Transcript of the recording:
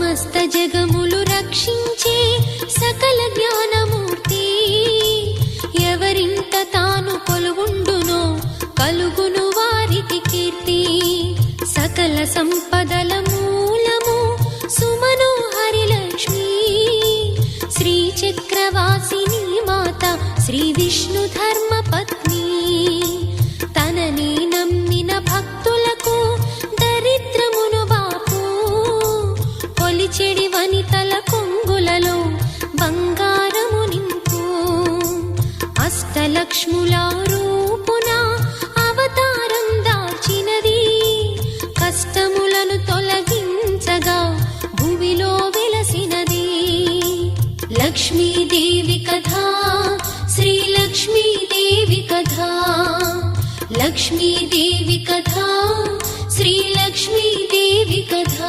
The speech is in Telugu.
సమస్త జగములు రక్షించే సకల జ్ఞానమూర్తి, ఎవరింట తాను కొలువుండునో కలుగును వారికి కీర్తి. సకల సంపదల మూలము సుమనోహరి లక్ష్మి, శ్రీ చక్రవాసిని మాత శ్రీ విష్ణు ధర్మ పత్ని. తనని నమ్మిన భక్తులకు దరిద్రమును బాపు, కొలిచెడి వనితల కొంగులలో బంగారము నింపు. అష్టలక్ష్ముల రూపున అవతారం దాల్చినది, కష్టములను తొలగించగా భూమిలో వెలసినది. లక్ష్మీదేవి కథ, శ్రీ లక్ష్మీదేవి కథ, లక్ష్మీదేవి కథ, శ్రీ లక్ష్మీదేవి కథ.